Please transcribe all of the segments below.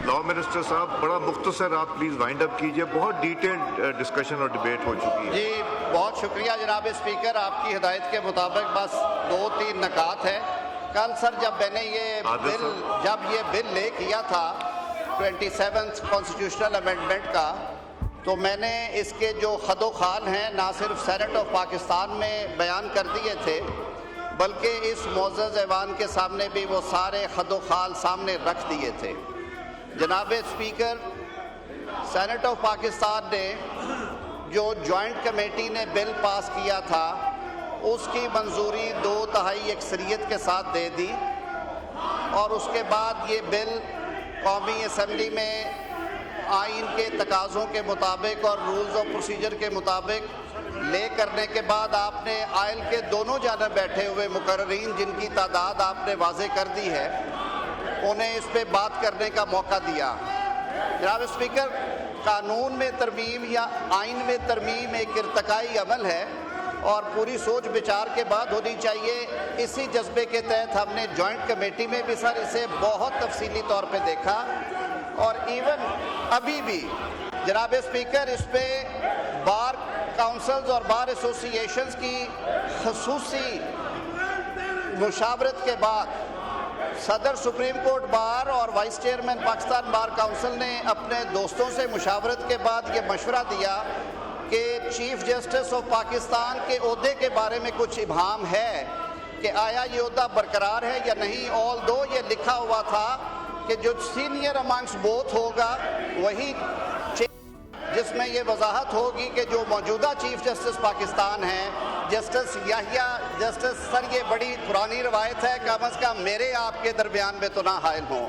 Law minister صاحب بڑا مختصر آپ پلیز وائنڈ اپ کیجئے، بہت ڈیٹیلڈ ڈسکشن اور ڈیبیٹ ہو چکی ہے۔ جی بہت شکریہ جناب اسپیکر، آپ کی ہدایت کے مطابق بس 2-3 نکات ہیں۔ کل سر جب میں نے یہ بل لے کیا تھا 27th کانسٹیٹیوشنل امینڈمنٹ کا، تو میں نے اس کے جو خد و خال ہیں نہ صرف سینٹ آف پاکستان میں بیان کر دیے تھے، بلکہ اس معزز ایوان کے سامنے بھی وہ سارے خد و خال سامنے رکھ دیے تھے۔ جناب اسپیکر، سینٹ آف پاکستان نے جو جوائنٹ کمیٹی نے بل پاس کیا تھا اس کی منظوری 2/3 اکثریت کے ساتھ دے دی، اور اس کے بعد یہ بل قومی اسمبلی میں آئین کے تقاضوں کے مطابق اور رولز آف پروسیجر کے مطابق لے کرنے کے بعد آپ نے آئل کے دونوں جانب بیٹھے ہوئے مقررین جن کی تعداد آپ نے واضح کر دی ہے انہیں اس پہ بات کرنے کا موقع دیا۔ جناب اسپیکر، قانون میں ترمیم یا آئین میں ترمیم ایک ارتقائی عمل ہے اور پوری سوچ بچار کے بعد ہونی چاہیے۔ اسی جذبے کے تحت ہم نے جوائنٹ کمیٹی میں بھی سر اسے بہت تفصیلی طور پہ دیکھا، اور ایون ابھی بھی جناب اسپیکر اس پہ بار کاؤنسلز اور بار ایسوسی ایشنز کی خصوصی مشاورت کے بعد صدر سپریم کورٹ بار اور وائس چیئرمین پاکستان بار کاؤنسل نے اپنے دوستوں سے مشاورت کے بعد یہ مشورہ دیا کہ چیف جسٹس آف پاکستان کے عہدے کے بارے میں کچھ ابہام ہے کہ آیا یہ عہدہ برقرار ہے یا نہیں۔ آل دو یہ لکھا ہوا تھا کہ جو سینئر امانگس بوتھ ہوگا وہی، جس میں یہ وضاحت ہوگی کہ جو موجودہ چیف جسٹس پاکستان ہیں جسٹس یحییٰ، جسٹس سر یہ بڑی پرانی روایت ہے، کم از کم میرے آپ کے درمیان میں تو نہ حائل ہوں۔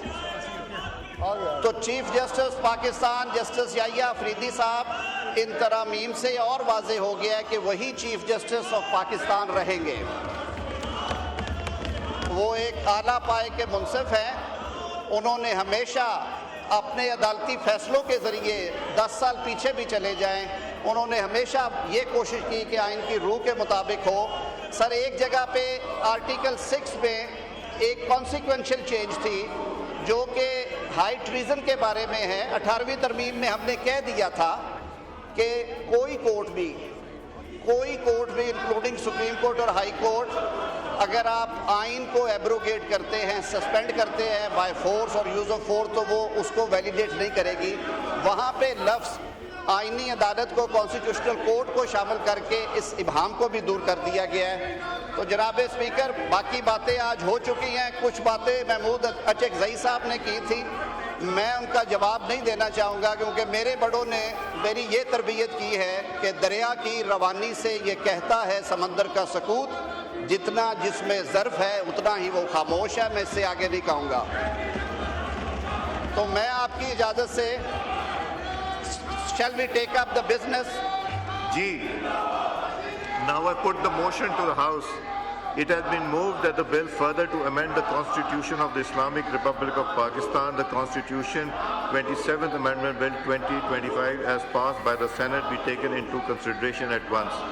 تو چیف جسٹس پاکستان جسٹس یحییٰ افریدی صاحب ان ترامیم سے اور واضح ہو گیا ہے کہ وہی چیف جسٹس آف پاکستان رہیں گے۔ وہ ایک اعلیٰ پائے کے منصف ہیں، انہوں نے ہمیشہ اپنے عدالتی فیصلوں کے ذریعے 10 سال پیچھے بھی چلے جائیں، انہوں نے ہمیشہ یہ کوشش کی کہ آئین کی روح کے مطابق ہو۔ سر ایک جگہ پہ آرٹیکل 6 میں ایک کانسیکوینشل چینج تھی جو کہ ہائی ٹریزن کے بارے میں ہے۔ 18ویں ترمیم میں ہم نے کہہ دیا تھا کہ کوئی کورٹ بھی انکلوڈنگ سپریم کورٹ اور ہائی کورٹ اگر آپ آئین کو ایبروگیٹ کرتے ہیں، سسپینڈ کرتے ہیں بائی فورس اور یوز آف فورس، تو وہ اس کو ویلیڈیٹ نہیں کرے گی۔ وہاں پہ لفظ آئینی عدالت کو، کانسٹیٹیوشنل کورٹ کو شامل کر کے اس ابہام کو بھی دور کر دیا گیا ہے۔ تو جناب اسپیکر، باقی باتیں آج ہو چکی ہیں، کچھ باتیں محمود اچکزئی صاحب نے کی تھی، میں ان کا جواب نہیں دینا چاہوں گا کیونکہ میرے بڑوں نے میری یہ تربیت کی ہے کہ دریا کی روانی سے یہ کہتا ہے سمندر کا سکوت، جتنا جس میں ظرف ہے اتنا ہی وہ خاموش ہے، میں اس سے آگے نہیں کہوں گا۔ تو میں آپ کی اجازت سے shall we take up the business? G now I put the motion to the House. It has been moved that the bill further to amend the Constitution of the Islamic Republic of Pakistan, the Constitution 27th Amendment Bill 2025 as passed by the Senate be taken into consideration at once.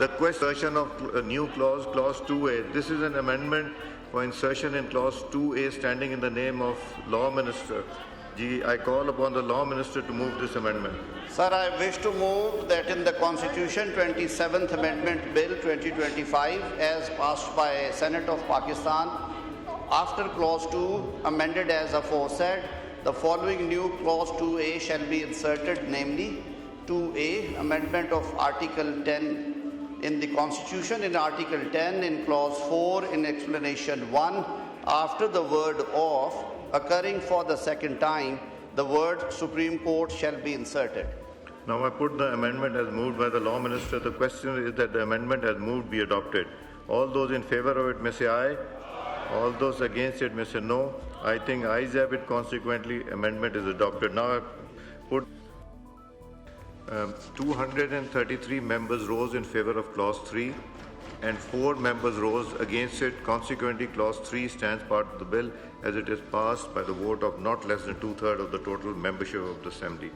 The question of a new clause, clause 2A. This is an amendment for insertion in clause 2A standing in the name of Law Minister. I call upon the Law Minister to move this amendment. Sir, I wish to move that in the Constitution 27th Amendment Bill 2025 as passed by Senate of Pakistan, after clause 2 amended as aforesaid, the following new clause 2A shall be inserted, namely 2A, amendment of Article 10 in the Constitution, in Article 10 in clause 4 in explanation 1, after the word of occurring for the second time, the word Supreme Court shall be inserted. Now I put the amendment as moved by the Law Minister. The question is that the amendment as moved be adopted. All those in favor of it may say aye. All those against it may say no. I think ayes have it. Consequently, amendment is adopted. Now I put 233 members rose in favor of clause 3 and 4 members rose against it. Consequently, clause 3 stands part of the bill as it is passed by the vote of not less than 2/3 of the total membership of the Assembly.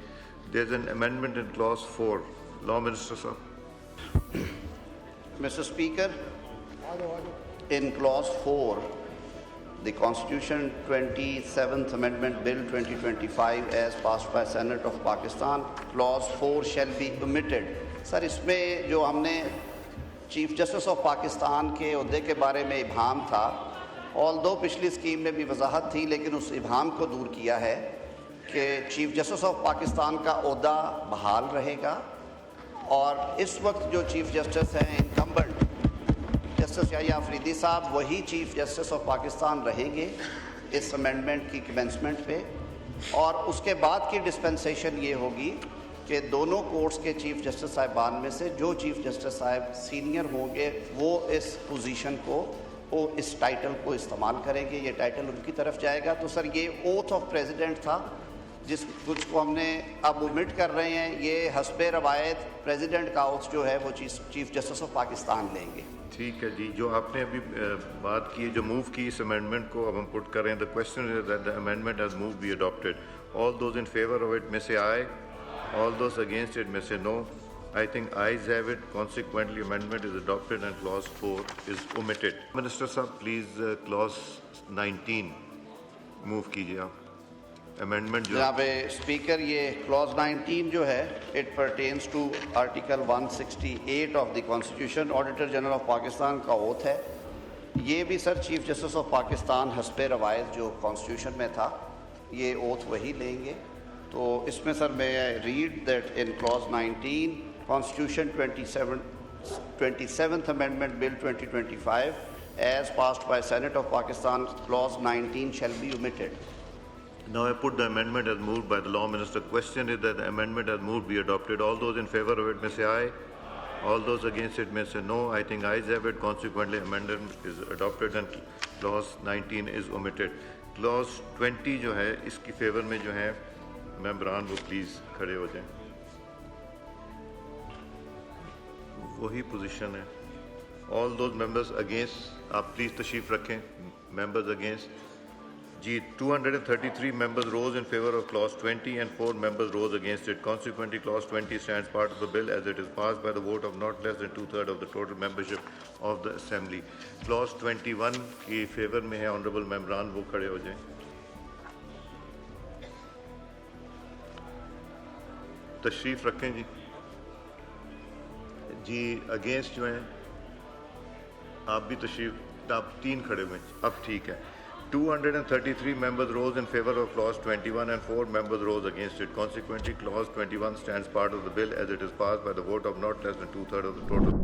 There is an amendment in clause 4. Law Minister, sir. Mr. Speaker, in clause 4, the Constitution 27th Amendment Bill 2025 as passed by Senate of Pakistan, Clause 4 shall be omitted. سر اس میں جو ہم نے chief justice of Pakistan کے عہدے کے بارے میں ابہام تھا، although پچھلی اسکیم میں بھی وضاحت تھی، لیکن اس ابہام کو دور کیا ہے کہ چیف جسٹس آف پاکستان کا عہدہ بحال رہے گا، اور اس وقت جو چیف جسٹس ہیں انکمبنٹ جسٹس یحییٰ آفریدی صاحب وہی چیف جسٹس آف پاکستان رہیں گے اس امینڈمنٹ کی کمنسمنٹ پہ، اور اس کے بعد کی ڈسپنسیشن یہ ہوگی کہ دونوں کورٹس کے چیف جسٹس صاحبان میں سے جو چیف جسٹس صاحب سینئر ہوں گے وہ اس پوزیشن کو، وہ اس ٹائٹل کو استعمال کریں گے، یہ ٹائٹل ان کی طرف جائے گا۔ تو سر یہ اوتھ آف پریزیڈنٹ تھا جس کچھ کو ہم نے اب اومٹ کر رہے ہیں، یہ حسب روایت پریزیڈنٹ کا اوتھ جو ہے وہ چیف جسٹس آف پاکستان لیں گے۔ ٹھیک ہے جی، جو آپ نے ابھی بات کی، جو موو کی اس امینڈمنٹ کو اب ہم پٹ کر رہے ہیں، the question is that the amendment has moved be adopted. All those in favor of it may say aye. All those against it may say no. I think ayes have it. Consequently, amendment is adopted and clause 4 is omitted. Minister Sahab, please clause 19 move کیجیے آپ۔ amendment جو جناب speaker, یہ Claus 19 جو ہے it pertains to article 168 of the constitution, auditor general of Pakistan کا oath ہے۔ یہ بھی sir chief justice of Pakistan حسب روایت جو کانسٹیٹیوشن میں تھا یہ اوتھ وہی لیں گے۔ تو اس میں سر میں read that in clause 19 constitution 27th Amendment Bill 2025 as passed by Senate of Pakistan, clause 19 shall be omitted. Now I put the amendment as moved by the Law Minister. Question is that the amendment as moved be adopted. All those in favor of it may say aye. All those against it may say no. I think ayes have it. Consequently, amendment is adopted and clause 19 is omitted. Clause 20 جو ہے اس کی fever میں جو ہے ممبران وہ please کھڑے ہو جائیں، وہی پوزیشن ہے۔ All those members against آپ پلیز تشریف رکھیں۔ members against G 233 members rose in favor of clause 20 and 4 members rose against it. Consequently, clause 20 stands part of the bill as it is passed by the vote of not less than 2/3 of the total membership of the assembly. Clause 21 کی fever میں ہے honourable ممبران، وہ کھڑے ہو جائیں۔ تشریف رکھیں جی۔ جی against جو ہیں آپ بھی تشریف، آپ 3 کھڑے ہوئے، اب ٹھیک ہے۔ 233 members rose in favor of clause 21 and 4 members rose against it. Consequently, clause 21 stands part of the bill as it is passed by the vote of not less than 2/3 of the total